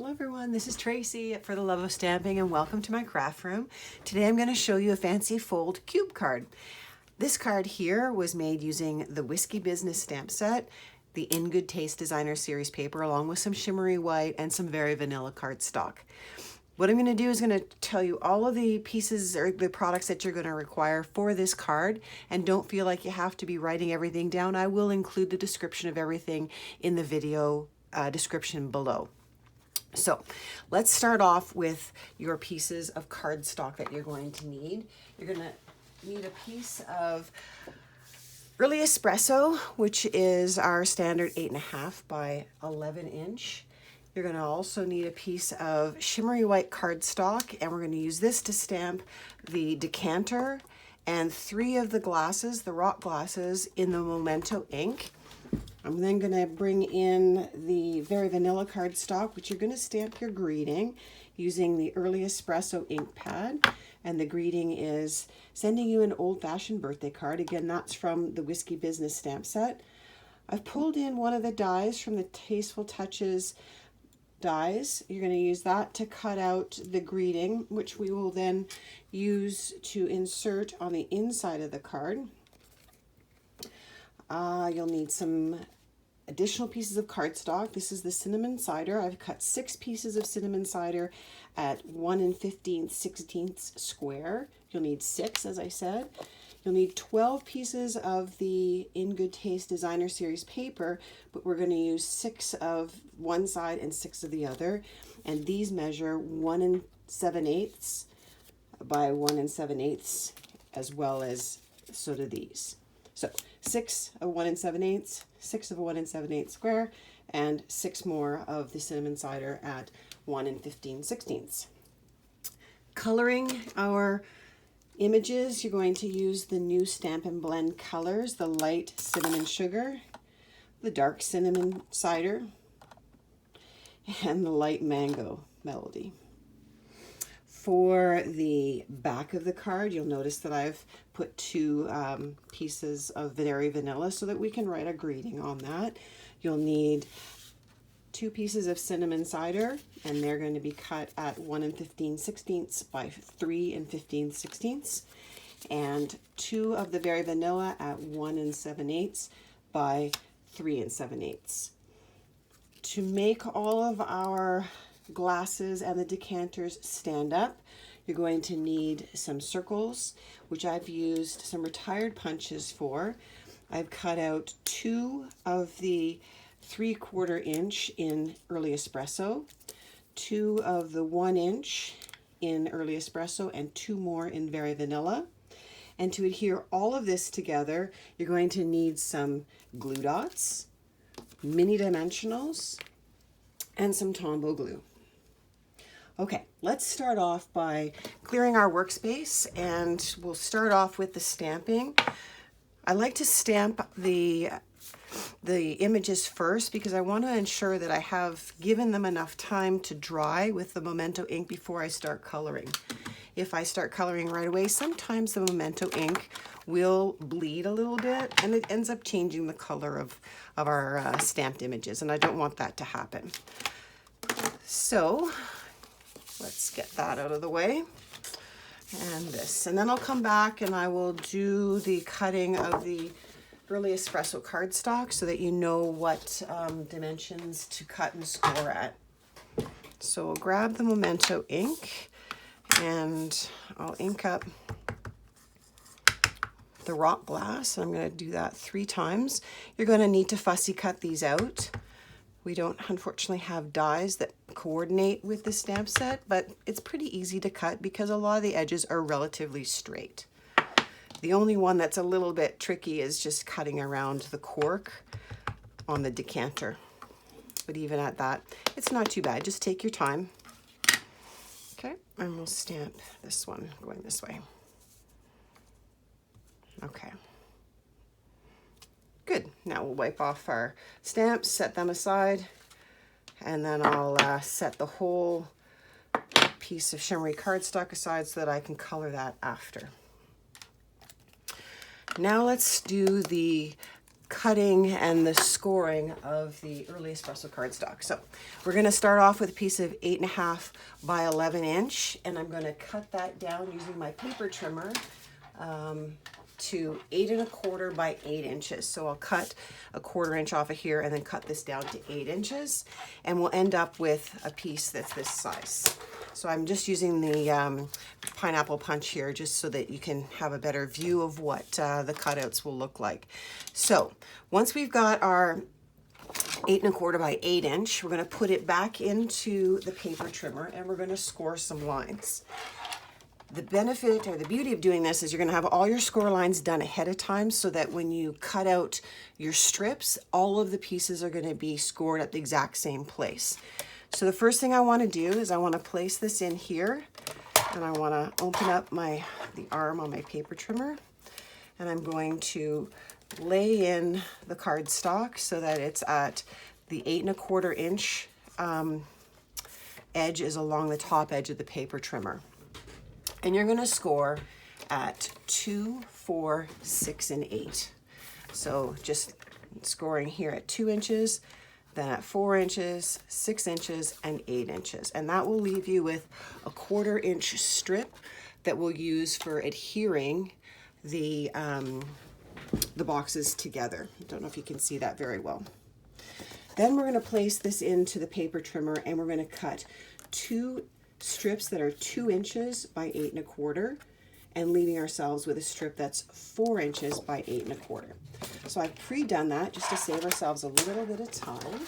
Hello everyone, this is Tracy for the Love of Stamping and welcome to my craft room. Today I'm going to show you a fancy fold cube card. This card here was made using the Whiskey Business stamp set, the In Good Taste Designer Series paper, along with some shimmery white and some very vanilla cardstock. What I'm going to do is going to tell you all of the pieces or the products that you're going to require for this card, and don't feel like you have to be writing everything down. I will include the description of everything in the video description below. So let's start off with your pieces of cardstock that you're going to need. You're going to need a piece of Early Espresso, which is our standard 8.5 by 11 inch. You're going to also need a piece of shimmery white cardstock, and we're going to use this to stamp the decanter and 3 of the glasses, the rock glasses, in the Memento ink. I'm then going to bring in the very vanilla cardstock, which you're going to stamp your greeting using the Early Espresso ink pad. And the greeting is sending you an old-fashioned birthday card. Again, that's from the Whiskey Business stamp set. I've pulled in one of the dies from the Tasteful Touches dies. You're going to use that to cut out the greeting, which we will then use to insert on the inside of the card. You'll need some additional pieces of cardstock. This is the Cinnamon Cider. I've cut 6 pieces of Cinnamon Cider at 1 15/16 square. You'll need 6, as I said. You'll need 12 pieces of the In Good Taste Designer Series paper, but we're going to use 6 of one side and 6 of the other. And these measure 1 7/8 by 1 7/8, as well as so do these. So 6 of 1 7/8, 6 of a 1 7/8 square, and 6 more of the Cinnamon Cider at 1 15/16. Coloring our images, you're going to use the new Stampin' Blend colors, the light cinnamon sugar, the dark cinnamon cider, and the light mango melody. For the back of the card, you'll notice that I've put 2 pieces of very vanilla so that we can write a greeting on that. You'll need 2 pieces of cinnamon cider, and they're going to be cut at 1 15/16 by 3 15/16, and 2 of the very vanilla at 1 7/8 by 3 7/8. To make all of our glasses and the decanters stand up, you're going to need some circles, which I've used some retired punches for. I've cut out 2 of the 3/4 inch in Early Espresso, 2 of the 1 inch in Early Espresso, and 2 more in Very Vanilla. And to adhere all of this together, you're going to need some glue dots, mini dimensionals, and some Tombow glue. Okay, let's start off by clearing our workspace, and we'll start off with the stamping. I like to stamp the images first because I want to ensure that I have given them enough time to dry with the Memento ink before I start coloring. If I start coloring right away, sometimes the Memento ink will bleed a little bit and it ends up changing the color of our stamped images, and I don't want that to happen. So let's get that out of the way, and this, and then I'll come back and I will do the cutting of the Early Espresso cardstock so that you know what dimensions to cut and score at. So we'll grab the Memento ink and I'll ink up the rock glass. I'm going to do that 3 times. You're going to need to fussy cut these out. We don't unfortunately have dies that coordinate with the stamp set, but it's pretty easy to cut because a lot of the edges are relatively straight. The only one that's a little bit tricky is just cutting around the cork on the decanter. But even at that, it's not too bad. Just take your time. Okay, and we'll stamp this one going this way. Okay. Good. Now we'll wipe off our stamps, set them aside, and then I'll set the whole piece of shimmery cardstock aside so that I can color that after. Now let's do the cutting and the scoring of the Early Espresso cardstock. So we're going to start off with a piece of 8.5 by 11 inch, and I'm going to cut that down using my paper trimmer to 8.25 by 8 inches. So I'll cut a 1/4 inch off of here and then cut this down to 8 inches, and we'll end up with a piece that's this size. So I'm just using the pineapple punch here just so that you can have a better view of what the cutouts will look like. So once we've got our 8.25 by 8 inch, we're going to put it back into the paper trimmer and we're going to score some lines. The benefit or the beauty of doing this is you're going to have all your score lines done ahead of time so that when you cut out your strips, all of the pieces are going to be scored at the exact same place. So the first thing I want to do is I want to place this in here, and I want to open up the arm on my paper trimmer, and I'm going to lay in the cardstock so that it's at the 8.25 inch edge is along the top edge of the paper trimmer. And you're going to score at 2, 4, 6, and 8. So just scoring here at 2 inches, then at 4 inches, 6 inches, and 8 inches. And that will leave you with a 1/4 inch strip that we'll use for adhering the boxes together. I don't know if you can see that very well. Then we're going to place this into the paper trimmer and we're going to cut 2 strips that are 2 inches by 8.25 and leaving ourselves with a strip that's 4 inches by 8.25. So I've pre-done that just to save ourselves a little bit of time,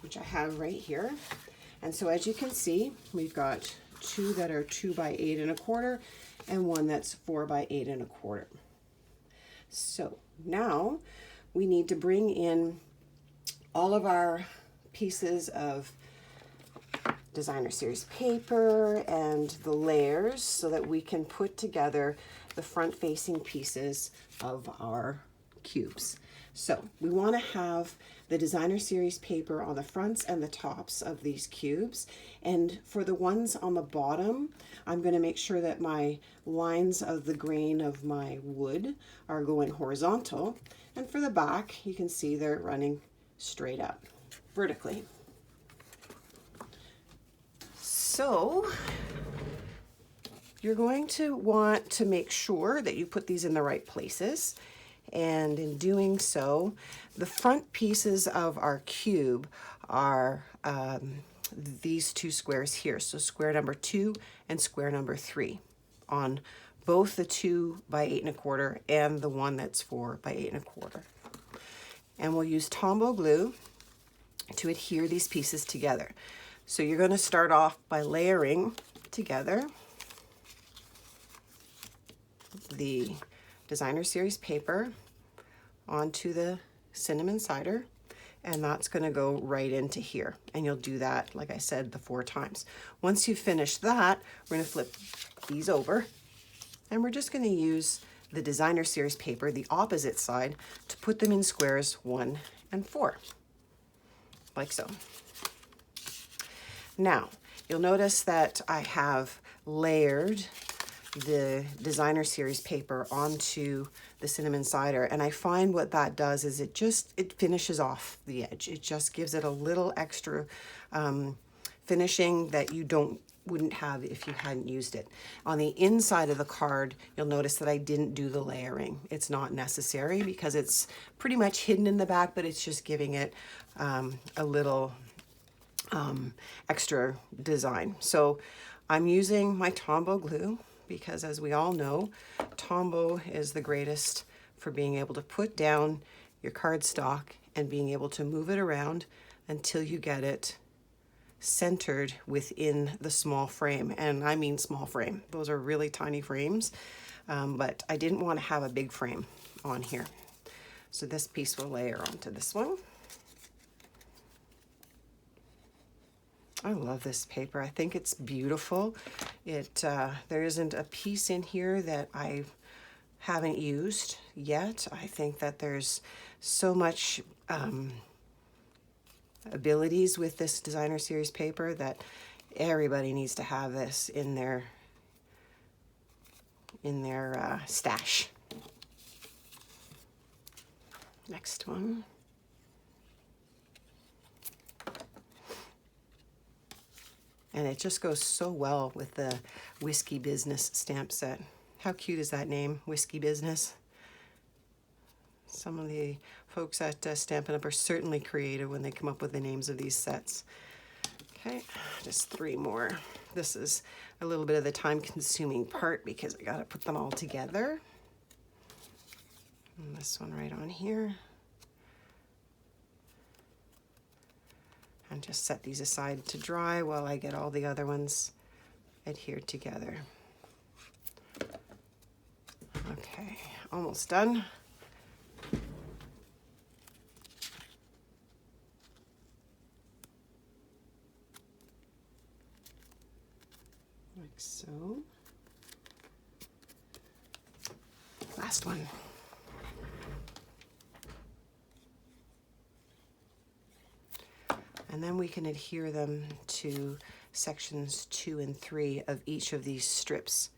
which I have right here. And so as you can see, we've got 2 that are 2 by 8.25 and 1 that's 4 by 8.25. So now we need to bring in all of our pieces of designer series paper and the layers so that we can put together the front facing pieces of our cubes. So we want to have the designer series paper on the fronts and the tops of these cubes, and for the ones on the bottom I'm going to make sure that my lines of the grain of my wood are going horizontal, and for the back you can see they're running straight up vertically. So you're going to want to make sure that you put these in the right places, and in doing so, the front pieces of our cube are these 2 squares here. So square number 2 and square number 3 on both the 2 by 8.25 and the one that's 4 by 8.25. And we'll use Tombow glue to adhere these pieces together. So you're going to start off by layering together the designer series paper onto the Cinnamon Cider, and that's going to go right into here. And you'll do that, like I said, the 4 times. Once you've finished that, we're going to flip these over, and we're just going to use the designer series paper, the opposite side, to put them in squares 1 and 4, like so. Now, you'll notice that I have layered the designer series paper onto the Cinnamon Cider, and I find what that does is it finishes off the edge. It just gives it a little extra finishing that you wouldn't have if you hadn't used it. On the inside of the card, you'll notice that I didn't do the layering. It's not necessary because it's pretty much hidden in the back, but it's just giving it a little extra design. So I'm using my Tombow glue because, as we all know, Tombow is the greatest for being able to put down your cardstock and being able to move it around until you get it centered within the small frame. And I mean small frame. Those are really tiny frames, but I didn't want to have a big frame on here. So this piece will layer onto this one. I love this paper. I think it's beautiful. There isn't a piece in here that I haven't used yet. I think that there's so much abilities with this designer series paper that everybody needs to have this in their stash. Next one. And it just goes so well with the Whiskey Business stamp set. How cute is that name, Whiskey Business? Some of the folks at Stampin' Up are certainly creative when they come up with the names of these sets. Okay, just 3 more. This is a little bit of the time-consuming part because I gotta put them all together. And this one right on here. And just set these aside to dry while I get all the other ones adhered together. Okay, almost done. Like so. Last one. And then we can adhere them to sections 2 and 3 of each of these strips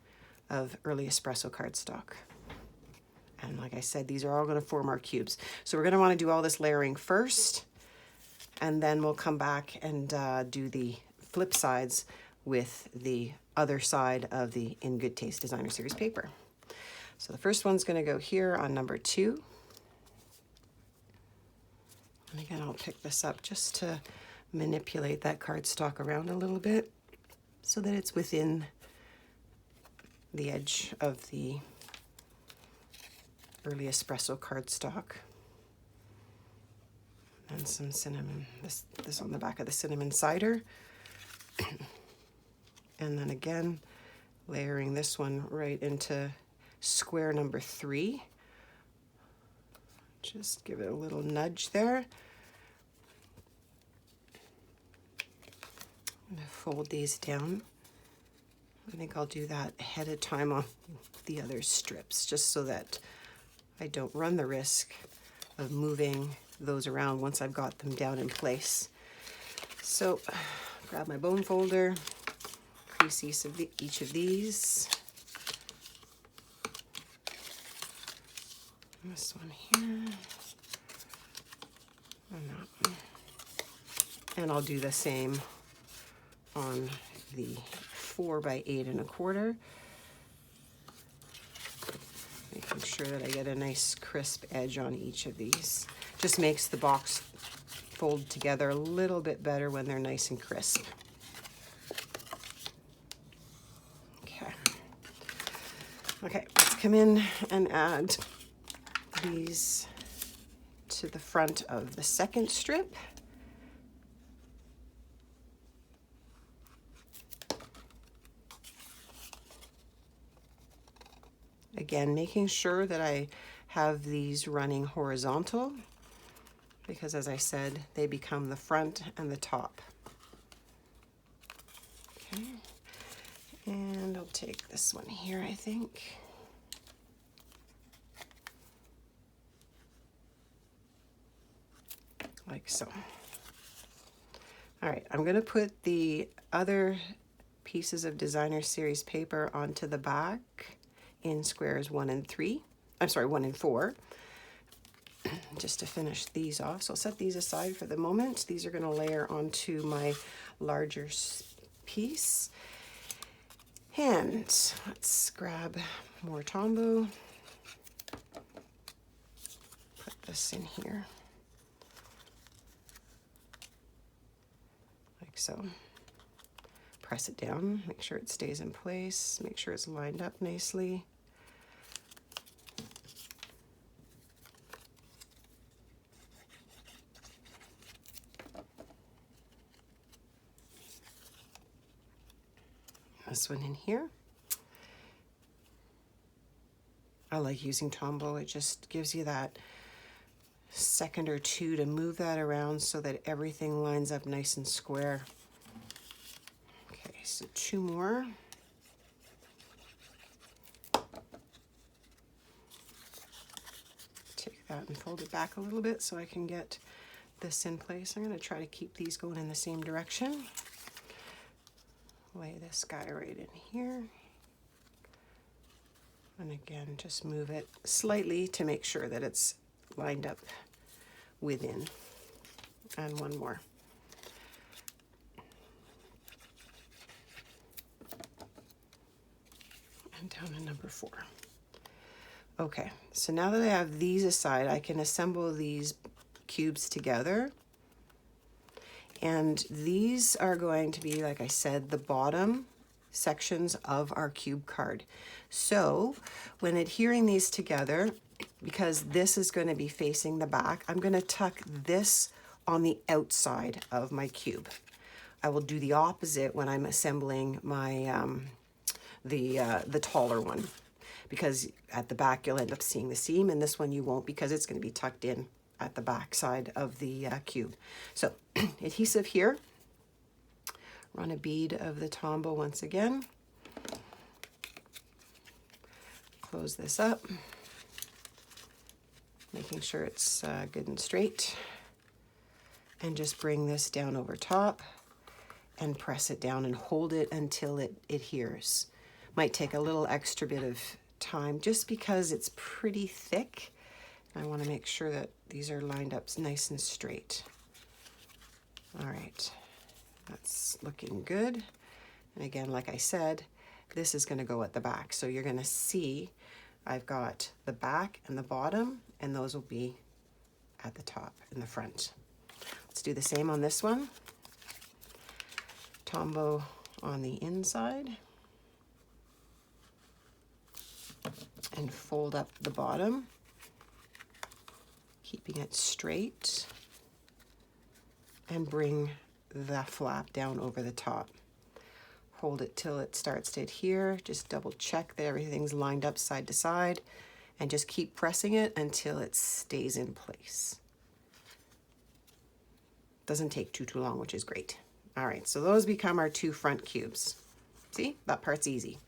of Early Espresso cardstock. And like I said, these are all going to form our cubes. So we're going to want to do all this layering first, and then we'll come back and do the flip sides with the other side of the In Good Taste Designer Series paper. So the first one's going to go here on number 2. And again, I'll pick this up just to manipulate that cardstock around a little bit so that it's within the edge of the Early Espresso cardstock. And some cinnamon, this on the back of the Cinnamon Cider. And then again, layering this one right into square number 3. Just give it a little nudge there. I'm going to fold these down. I think I'll do that ahead of time on the other strips, just so that I don't run the risk of moving those around once I've got them down in place. So grab my bone folder, crease each of these. This one here, and that one. And I'll do the same on the 4 by 8 1/4. Making sure that I get a nice crisp edge on each of these. Just makes the box fold together a little bit better when they're nice and crisp. Okay. Okay, let's come in and add these to the front of the second strip. Again, making sure that I have these running horizontal, because as I said, they become the front and the top. Okay, and I'll take this one here, I think. Like so. All right, I'm going to put the other pieces of Designer Series paper onto the back in squares 1 and 3. I'm sorry, 1 and 4. Just to finish these off. So I'll set these aside for the moment. These are going to layer onto my larger piece. And let's grab more Tombow. Put this in here. Like so. Press it down, make sure it stays in place, make sure it's lined up nicely. This one in here. I like using Tombow. It just gives you that second or two to move that around so that everything lines up nice and square. Okay, so 2 more. Take that and fold it back a little bit so I can get this in place. I'm going to try to keep these going in the same direction. Lay this guy right in here. And again, just move it slightly to make sure that it's lined up within. And one more. And down in number 4. Okay, so now that I have these aside, I can assemble these cubes together. And these are going to be, like I said, the bottom sections of our cube card. So when adhering these together, because this is going to be facing the back, I'm going to tuck this on the outside of my cube. I will do the opposite when I'm assembling my the taller one, because at the back you'll end up seeing the seam, and this one you won't, because it's going to be tucked in at the back side of the cube. So adhesive here, run a bead of the Tombow once again, close this up, making sure it's good and straight, and just bring this down over top and press it down and hold it until it adheres. Might take a little extra bit of time just because it's pretty thick. I want to make sure that these are lined up nice and straight. All right, that's looking good. And again, like I said, this is going to go at the back. So you're going to see I've got the back and the bottom, and those will be at the top and the front. Let's do the same on this one. Tombow on the inside. And fold up the bottom, keeping it straight, and bring the flap down over the top. Hold it till it starts to adhere. Just double check that everything's lined up side to side, and just keep pressing it until it stays in place. Doesn't take too long, which is great. All right, so those become our 2 front cubes. See, that part's easy.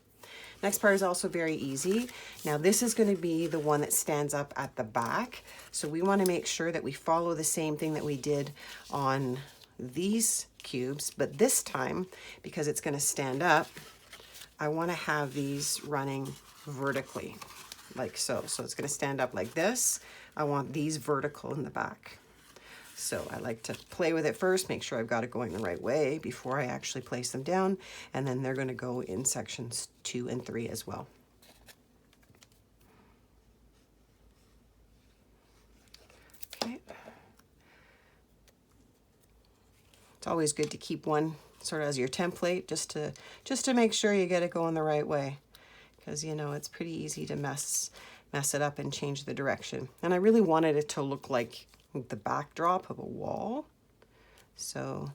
Next part is also very easy. Now this is going to be the one that stands up at the back. So we want to make sure that we follow the same thing that we did on these cubes, but this time, because it's going to stand up, I want to have these running vertically, like so. So it's going to stand up like this. I want these vertical in the back. So I like to play with it first, make sure I've got it going the right way before I actually place them down, and then they're going to go in sections 2 and 3 as well. Okay. It's always good to keep one sort of as your template, just to make sure you get it going the right way, because you know it's pretty easy to mess it up and change the direction. And I really wanted it to look like the backdrop of a wall. So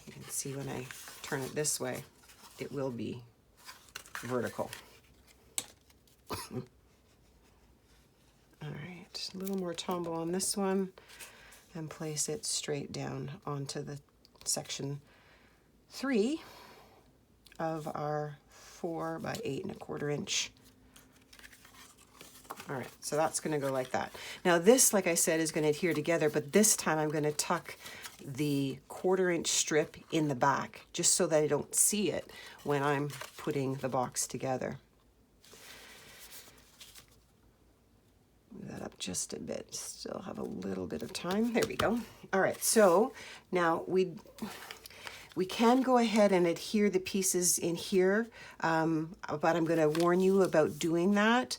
you can see when I turn it this way, it will be vertical. All right, a little more Tombow on this one, and place it straight down onto the section 3 of our 4 by 8 1/4 inch. All right, so that's going to go like that. Now this, like I said, is going to adhere together, but this time I'm going to tuck the 1/4 inch strip in the back, just so that I don't see it when I'm putting the box together. Move that up just a bit. Still have a little bit of time. There we go. All right, so now we can go ahead and adhere the pieces in here, but I'm going to warn you about doing that.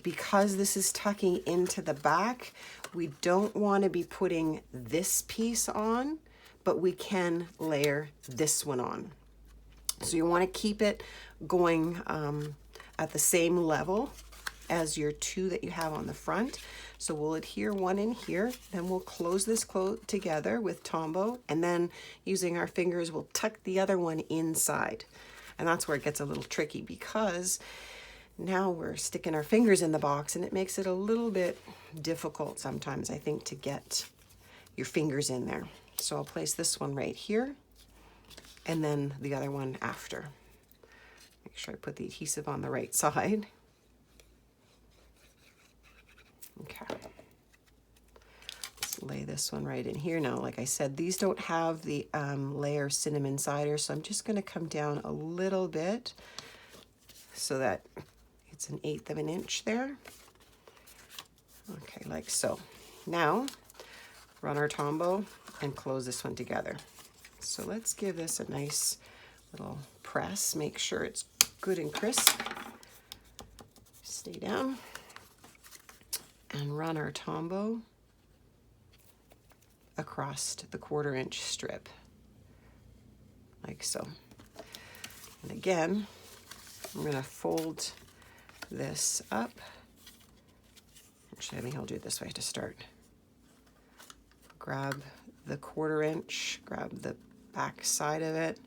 Because this is tucking into the back, we don't want to be putting this piece on, but we can layer this one on. So you want to keep it going at the same level as your 2 that you have on the front. So we'll adhere one in here, then we'll close this together with Tombow, and then using our fingers, we'll tuck the other one inside. And that's where it gets a little tricky, because now we're sticking our fingers in the box, and it makes it a little bit difficult sometimes, I think, to get your fingers in there. So I'll place this one right here, and then the other one after. Make sure I put the adhesive on the right side. Okay, let's lay this one right in here. Now, like I said, these don't have the layer Cinnamon Cider, so I'm just going to come down a little bit so that it's 1/8 of an inch there. Okay, like so. Now, run our Tombow and close this one together. So let's give this a nice little press. Make sure it's good and crisp. Stay down. And run our Tombow across the 1/4 inch strip, like so. And again, I'm going to fold this up. Actually, I think I'll do it this way to start. Grab the 1/4 inch, grab the back side of it,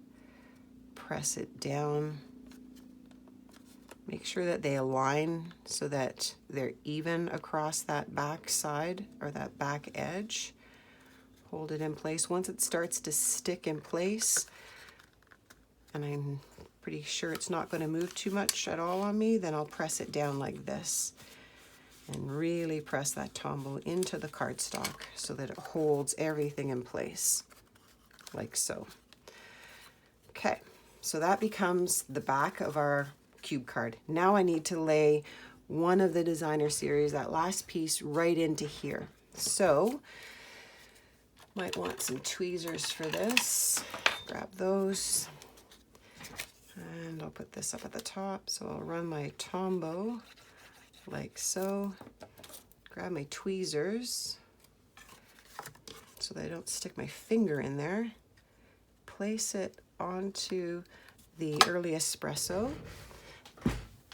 press it down. Make sure that they align so that they're even across that back side or that back edge. Hold it in place. Once it starts to stick in place, and I'm pretty sure it's not going to move too much at all on me, then I'll press it down like this. And really press that Tombow into the cardstock so that it holds everything in place, like so. Okay, so that becomes the back of our cube card. Now I need to lay one of the designer series, that last piece, right into here. So, might want some tweezers for this. Grab those. And I'll put this up at the top. So I'll run my Tombow like so. Grab my tweezers so that I don't stick my finger in there. Place it onto the Early Espresso.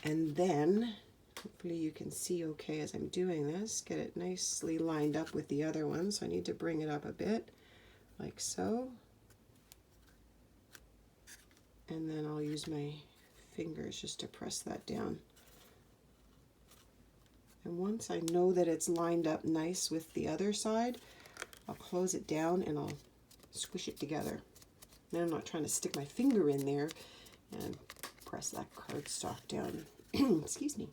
And then, hopefully you can see okay as I'm doing this, get it nicely lined up with the other one. So I need to bring it up a bit, like so. And then I'll use my fingers just to press that down. And once I know that it's lined up nice with the other side, I'll close it down and I'll squish it together. Now I'm not trying to stick my finger in there and press that cardstock down. Excuse me.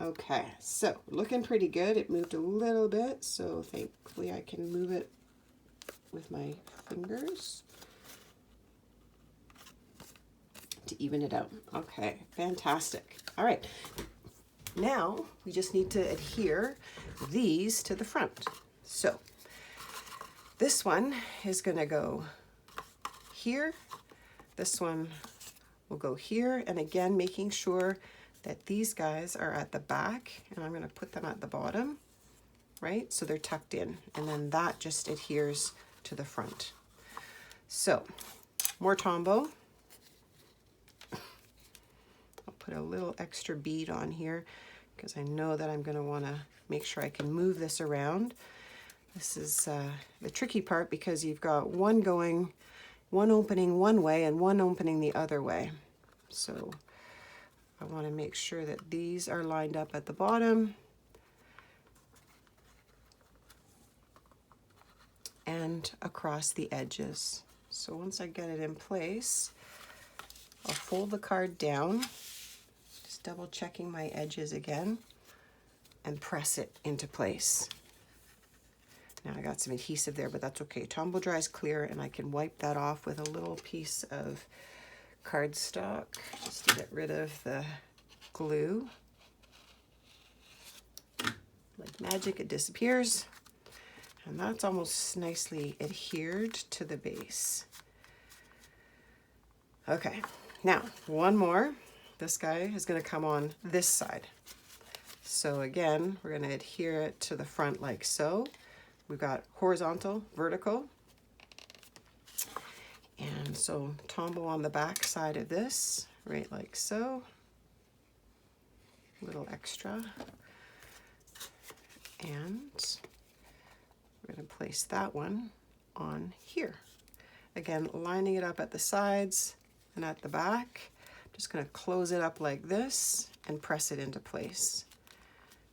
Okay, so looking pretty good. It moved a little bit, so thankfully I can move it with my fingers to even it out. Okay, fantastic. All right, now we just need to adhere these to the front. So this one is going to go here. This one will go here, and again making sure that these guys are at the back, and I'm going to put them at the bottom, right? So they're tucked in, and then that just adheres to the front. So more Tombow. I'll put a little extra bead on here because I know that I'm going to want to make sure I can move this around. This is the tricky part because you've got one opening one way and one opening the other way. So I want to make sure that these are lined up at the bottom and across the edges. So once I get it in place, I'll fold the card down, just double checking my edges again, and press it into place. Now I got some adhesive there, but that's okay. Tombow dries clear, and I can wipe that off with a little piece of cardstock just to get rid of the glue. Like magic, it disappears. And that's almost nicely adhered to the base. Okay, now one more. This guy is going to come on this side. So again, we're going to adhere it to the front like so. We've got horizontal, vertical. And so Tombow on the back side of this, right like so. A little extra. And we're going to place that one on here. Again, lining it up at the sides and at the back. Just going to close it up like this and press it into place.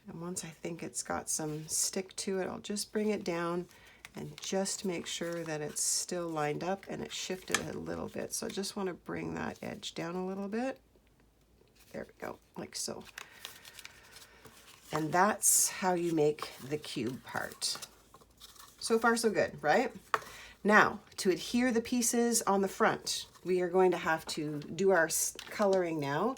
And once I think it's got some stick to it, I'll just bring it down and just make sure that it's still lined up and it's shifted a little bit. So I just want to bring that edge down a little bit. There we go, like so. And that's how you make the cube part. So far so good, right? Now, to adhere the pieces on the front, we are going to have to do our coloring now.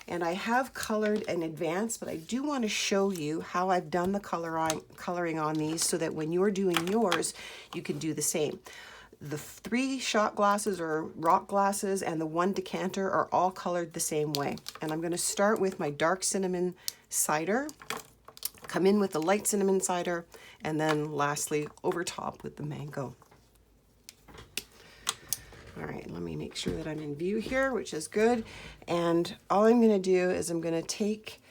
And I have colored in advance, but I do want to show you how I've done the coloring on these so that when you're doing yours, you can do the same. The 3 shot glasses or rock glasses and the 1 decanter are all colored the same way. And I'm going to start with my dark cinnamon cider, come in with the light cinnamon cider, and then lastly over top with the mango. All right, let me make sure that I'm in view here, which is good. And all I'm going to do is I'm going to take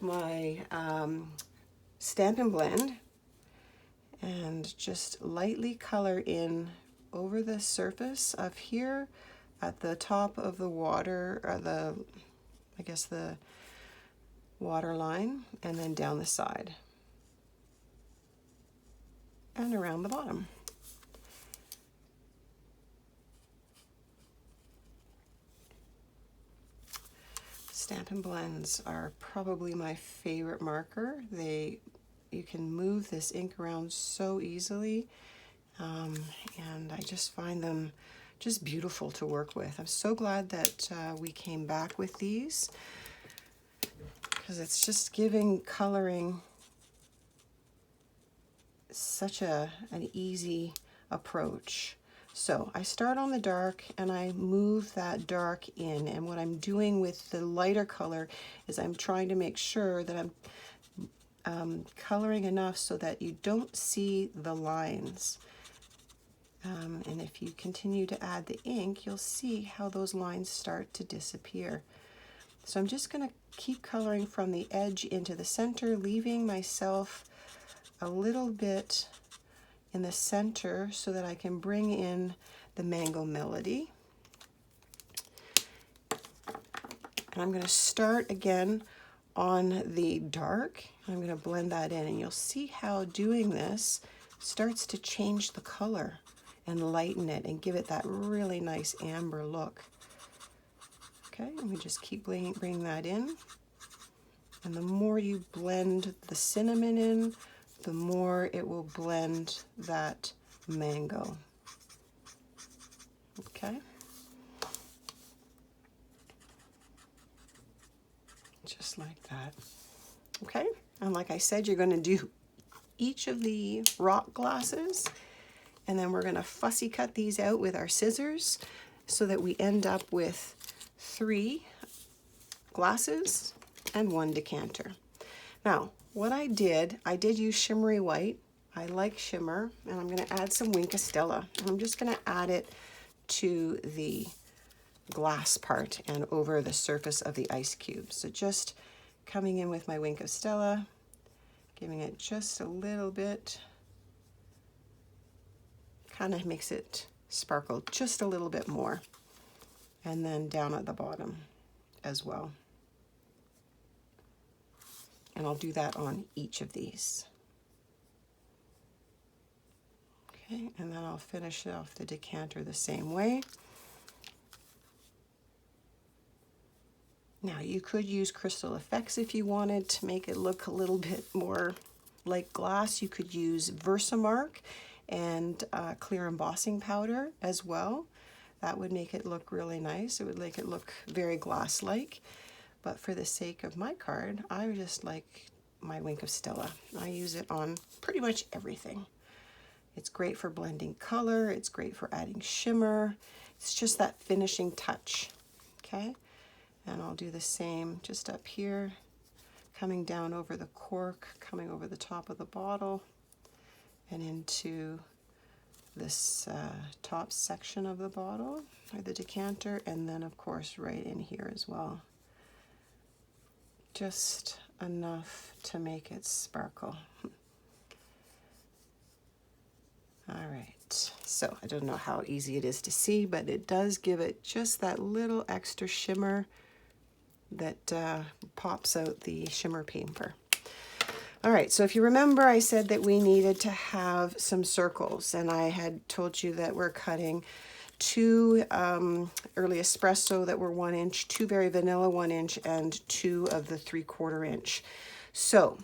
my Stampin' Blend and just lightly color in over the surface of here at the top of the water, or the water line, and then down the side and around the bottom. Stampin' Blends are probably my favorite marker. You can move this ink around so easily, and I just find them just beautiful to work with. I'm so glad that we came back with these, because it's just giving coloring such an easy approach. So I start on the dark and I move that dark in, and what I'm doing with the lighter color is I'm trying to make sure that I'm coloring enough so that you don't see the lines. And if you continue to add the ink, you'll see how those lines start to disappear. So I'm just going to keep coloring from the edge into the center, leaving myself a little bit in the center so that I can bring in the mango melody. And I'm going to start again on the dark. I'm going to blend that in, and you'll see how doing this starts to change the color and lighten it and give it that really nice amber look. Okay, let me just keep bring that in. And the more you blend the cinnamon in, the more it will blend that mango. Okay. Just like that. Okay, and like I said, you're going to do each of the rock glasses, and then we're going to fussy cut these out with our scissors so that we end up with 3 glasses and 1 decanter. Now, what I did use shimmery white. I like shimmer, and I'm going to add some Wink of Stella. And I'm just going to add it to the glass part and over the surface of the ice cube. So just coming in with my Wink of Stella, giving it just a little bit, kind of makes it sparkle just a little bit more. And then down at the bottom as well. And I'll do that on each of these. Okay, and then I'll finish off the decanter the same way. Now you could use crystal effects if you wanted to make it look a little bit more like glass. You could use Versamark and clear embossing powder as well. That would make it look really nice. It would make it look very glass-like. But for the sake of my card, I just like my Wink of Stella. I use it on pretty much everything. It's great for blending color. It's great for adding shimmer. It's just that finishing touch. Okay, and I'll do the same just up here, coming down over the cork, coming over the top of the bottle, and into this top section of the bottle, or the decanter, and then of course right in here as well. Just enough to make it sparkle. All right, so I don't know how easy it is to see, but it does give it just that little extra shimmer that pops out the shimmer paper. All right, so if you remember, I said that we needed to have some circles, and I had told you that we're cutting 2 Early Espresso that were 1 inch, 2 Very Vanilla 1 inch, and 2 of the 3/4 inch. So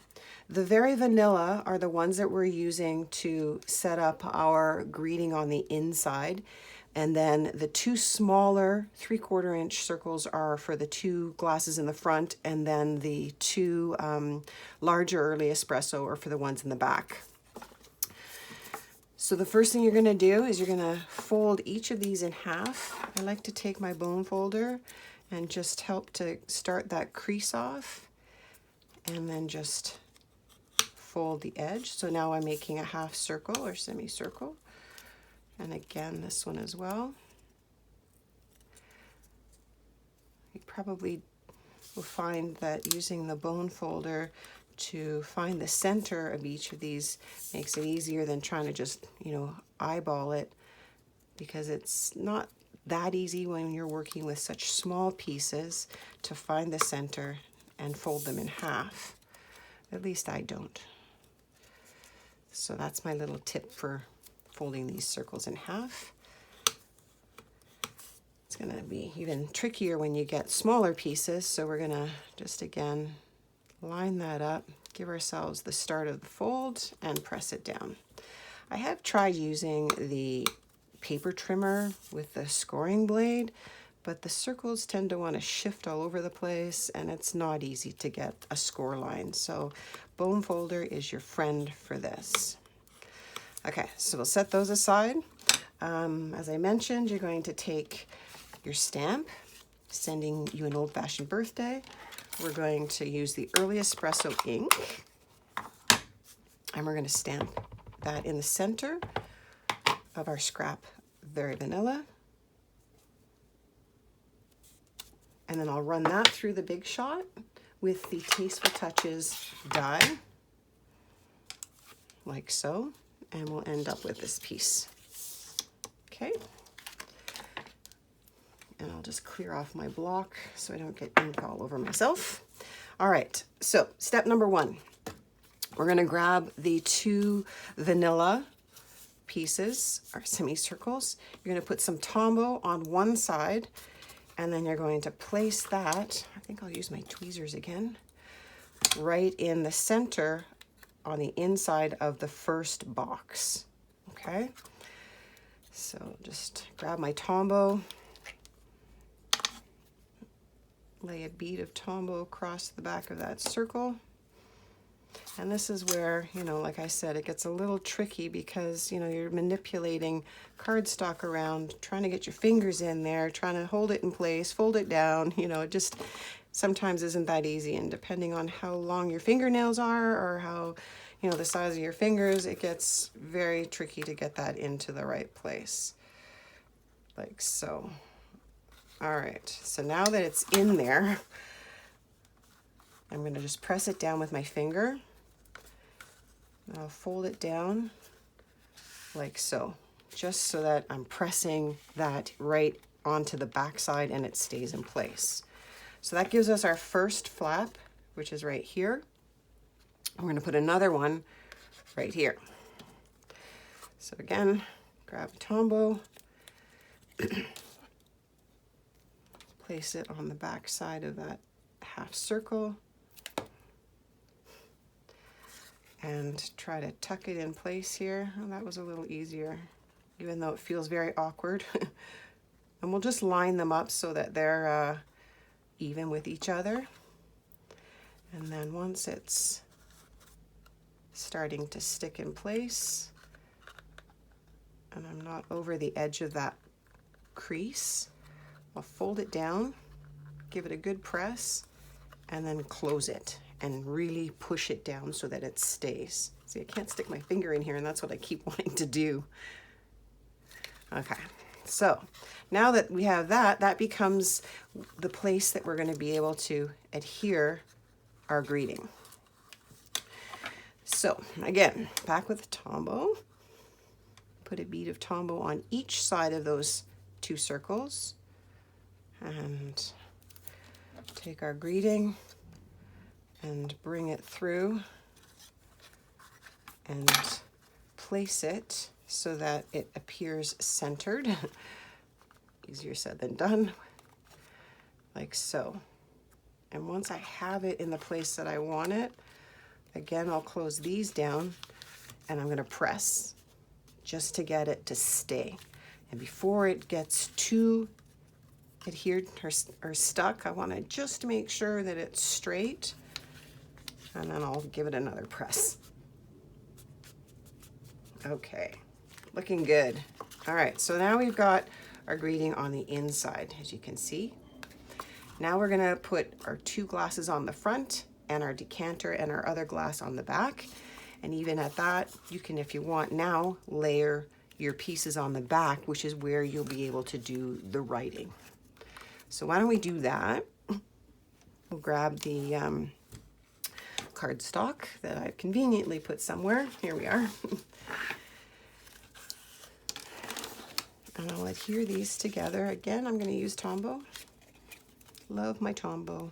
the Very Vanilla are the ones that we're using to set up our greeting on the inside. And then the two smaller 3/4 inch circles are for the two glasses in the front, and then the two larger Early Espresso are for the ones in the back. So the first thing you're going to do is you're going to fold each of these in half. I like to take my bone folder and just help to start that crease off, and then just fold the edge. So now I'm making a half circle or semicircle, and again this one as well. You probably will find that using the bone folder to find the center of each of these makes it easier than trying to just, you know, eyeball it, because it's not that easy when you're working with such small pieces to find the center and fold them in half. At least I don't. So that's my little tip for folding these circles in half. It's going to be even trickier when you get smaller pieces, so we're going to just again line that up, give ourselves the start of the fold, and press it down. I have tried using the paper trimmer with the scoring blade, but the circles tend to want to shift all over the place, and it's not easy to get a score line. So bone folder is your friend for this. Okay, so we'll set those aside. As I mentioned, you're going to take your stamp, sending you an old-fashioned birthday. We're going to use the Early Espresso ink, and we're going to stamp that in the center of our scrap Very Vanilla. And then I'll run that through the Big Shot with the Tasteful Touches die, like so, and we'll end up with this piece. Okay. And I'll just clear off my block so I don't get ink all over myself. All right, so step number one, we're gonna grab the two vanilla pieces, or semicircles. You're gonna put some Tombow on one side, and then you're going to place that, I think I'll use my tweezers again, right in the center on the inside of the first box, okay? So just grab my Tombow, lay a bead of Tombow across the back of that circle. And this is where, you know, like I said, it gets a little tricky because, you know, you're manipulating cardstock around, trying to get your fingers in there, trying to hold it in place, fold it down. You know, it just sometimes isn't that easy. And depending on how long your fingernails are or how, you know, the size of your fingers, it gets very tricky to get that into the right place. Like so. All right, so now that it's in there, I'm going to just press it down with my finger. I'll fold it down like so, just so that I'm pressing that right onto the back side and it stays in place. So that gives us our first flap, which is right here. I'm going to put another one right here. So again, grab a Tombow, place it on the back side of that half circle, and try to tuck it in place here. Oh, that was a little easier, even though it feels very awkward. And we'll just line them up so that they're even with each other. And then once it's starting to stick in place, and I'm not over the edge of that crease, I'll fold it down, give it a good press, and then close it and really push it down so that it stays. See, I can't stick my finger in here, and that's what I keep wanting to do. Okay, so now that we have that, that becomes the place that we're going to be able to adhere our greeting. So again, back with the Tombow, put a bead of Tombow on each side of those two circles, and take our greeting and bring it through and place it so that it appears centered. Easier said than done, like so. And once I have it in the place that I want it, again, I'll close these down and I'm going to press just to get it to stay. And before it gets too adhered or stuck, I want to just make sure that it's straight, and then I'll give it another press. Okay, looking good. All right, so now we've got our greeting on the inside, as you can see. Now we're gonna put our 2 glasses on the front and our decanter and our other glass on the back. And even at that, you can, if you want now, layer your pieces on the back, which is where you'll be able to do the writing. So why don't we do that? We'll grab the cardstock that I've conveniently put somewhere. Here we are. And I'll adhere these together. Again, I'm going to use Tombow. Love my Tombow.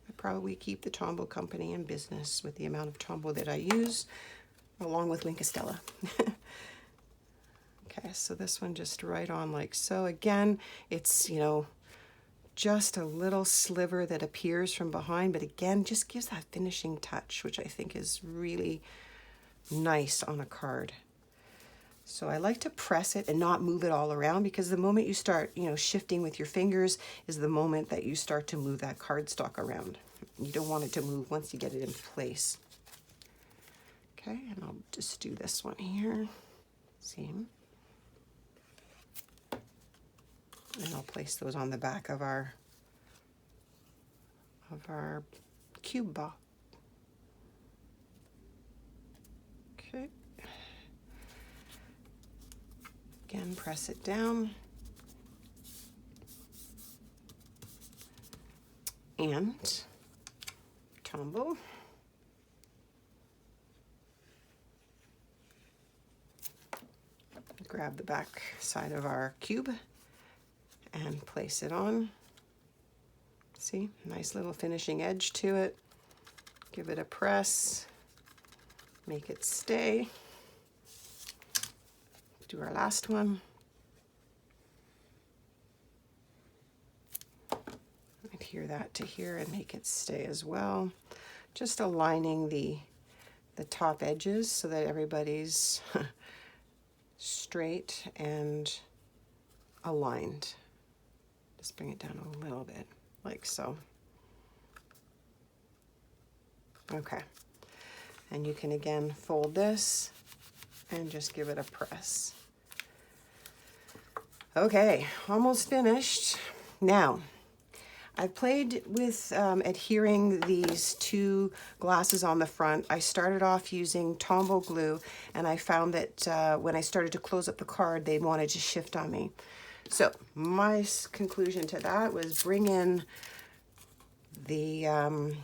I probably keep the Tombow company in business with the amount of Tombow that I use, along with Stella. Okay, so this one just right on like so. Again, it's, you know, just a little sliver that appears from behind, but again, just gives that finishing touch, which I think is really nice on a card. So I like to press it and not move it all around, because the moment you start, you know, shifting with your fingers is the moment that you start to move that cardstock around. You don't want it to move once you get it in place. Okay, and I'll just do this one here. Same. And I'll place those on the back of our cube box. Okay. Again, press it down. And Tombow. Grab the back side of our cube and place it on. See, nice little finishing edge to it. Give it a press, make it stay. Do our last one. Adhere that to here and make it stay as well. Just aligning the top edges so that everybody's straight and aligned. Just bring it down a little bit, like so. Okay, and you can again fold this and just give it a press. Okay, almost finished. Now, I've played with adhering these 2 glasses on the front. I started off using Tombow glue, and I found that when I started to close up the card, they wanted to shift on me. So my conclusion to that was bring in the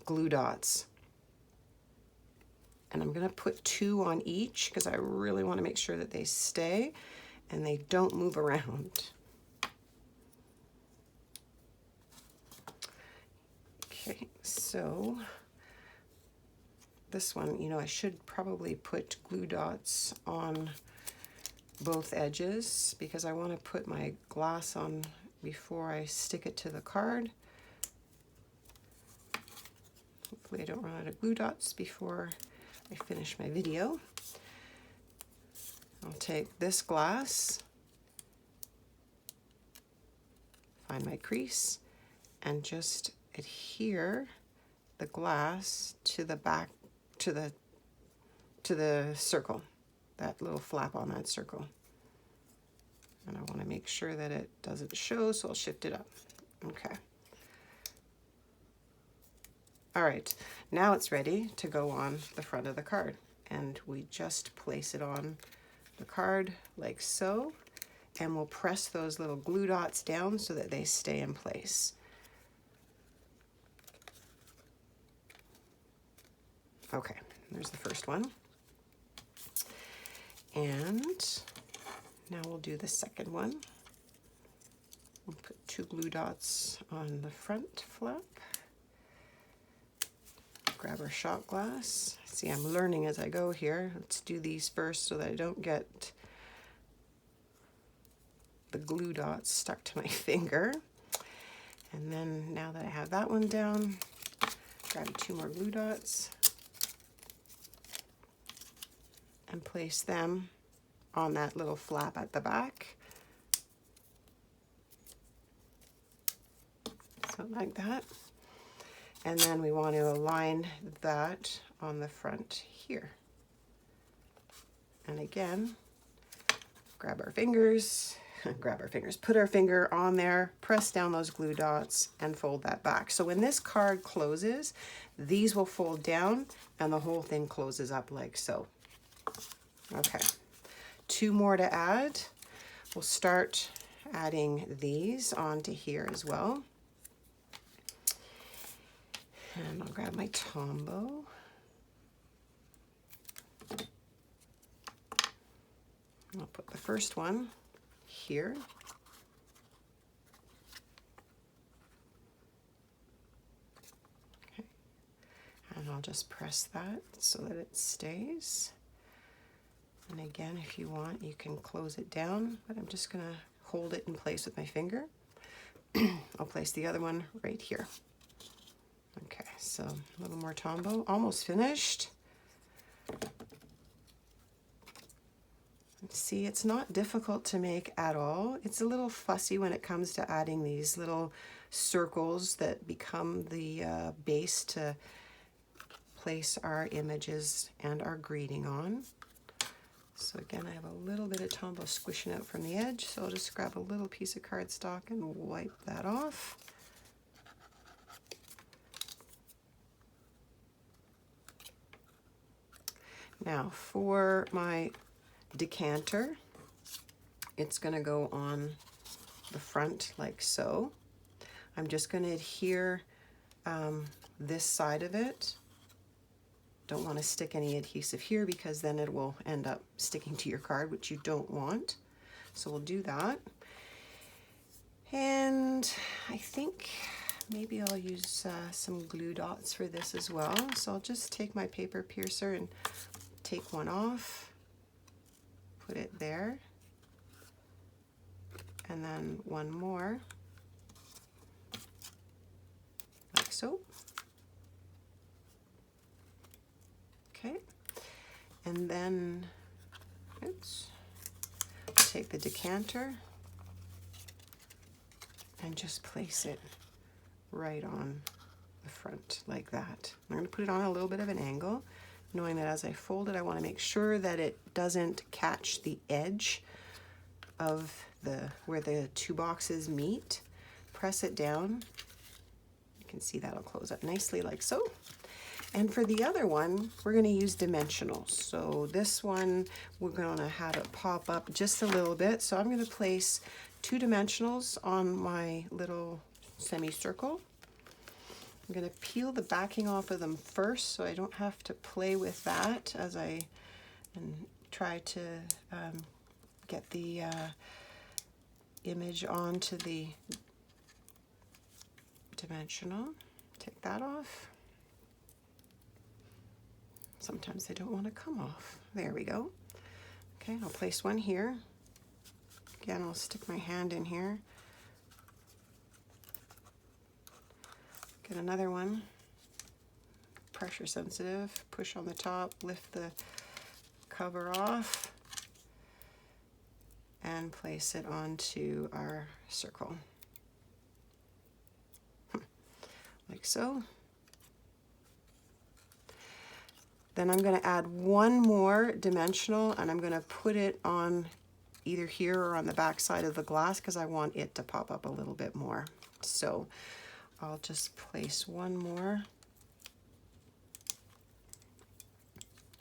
glue dots. And I'm going to put 2 on each because I really want to make sure that they stay and they don't move around. Okay, so this one, you know, I should probably put glue dots on both edges because I want to put my glass on before I stick it to the card. Hopefully I don't run out of glue dots before I finish my video. I'll take this glass, find my crease, and just adhere the glass to the back, to the circle, that little flap on that circle. And I want to make sure that it doesn't show, so I'll shift it up. Okay. All right, now it's ready to go on the front of the card. And we just place it on the card like so, and we'll press those little glue dots down so that they stay in place. Okay, there's the first one. And now we'll do the second one. We'll put 2 glue dots on the front flap. Grab our shot glass. See, I'm learning as I go here. Let's do these first so that I don't get the glue dots stuck to my finger. And then now that I have that one down, grab 2 more glue dots and place them on that little flap at the back. So like that. And then we want to align that on the front here. And again, grab our fingers, put our finger on there, press down those glue dots and fold that back. So when this card closes, these will fold down and the whole thing closes up like so. Okay, 2 more to add. We'll start adding these onto here as well. And I'll grab my Tombow. I'll put the first one here. Okay. And I'll just press that so that it stays. And again, if you want, you can close it down, but I'm just gonna hold it in place with my finger. I'll place the other one right here. Okay, so a little more Tombow, almost finished. See, it's not difficult to make at all. It's a little fussy when it comes to adding these little circles that become the base to place our images and our greeting on. So again, I have a little bit of Tombow squishing out from the edge, so I'll just grab a little piece of cardstock and wipe that off. Now for my decanter, it's going to go on the front like so. I'm just going to adhere this side of it. Don't want to stick any adhesive here because then it will end up sticking to your card, which you don't want. So we'll do that. And I think maybe I'll use some glue dots for this as well. So I'll just take my paper piercer and take one off. Put it there, and then one more, like so. Okay, and then, oops, take the decanter and just place it right on the front like that. I'm going to put it on a little bit of an angle, knowing that as I fold it, I want to make sure that it doesn't catch the edge of where the 2 boxes meet. Press it down. You can see that'll close up nicely like so. And for the other one, we're going to use dimensionals. So this one, we're going to have it pop up just a little bit. So I'm going to place 2 dimensionals on my little semicircle. I'm going to peel the backing off of them first so I don't have to play with that as I try to get the image onto the dimensional. Take that off. Sometimes they don't want to come off. There we go. Okay, I'll place one here. Again, I'll stick my hand in here. Get another one, pressure sensitive, push on the top, lift the cover off, and place it onto our circle, like so. Then I'm going to add one more dimensional, and I'm going to put it on either here or on the back side of the glass because I want it to pop up a little bit more. So I'll just place one more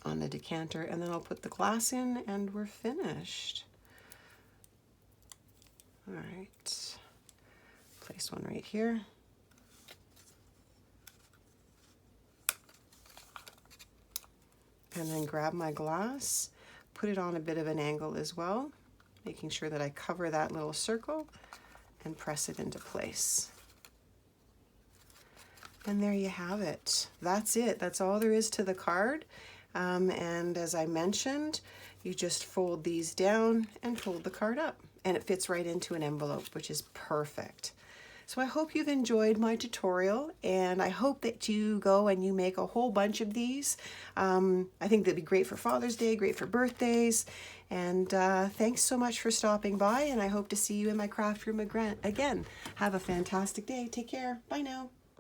on the decanter, and then I'll put the glass in, and we're finished. All right, place one right here. And then grab my glass, put it on a bit of an angle as well, making sure that I cover that little circle and press it into place. And there you have it. That's it. That's all there is to the card. And as I mentioned, you just fold these down and fold the card up, and it fits right into an envelope, which is perfect. So I hope you've enjoyed my tutorial, and I hope that you go and you make a whole bunch of these. I think they'd be great for Father's Day, great for birthdays, and thanks so much for stopping by, and I hope to see you in my craft room again. Have a fantastic day. Take care. Bye now.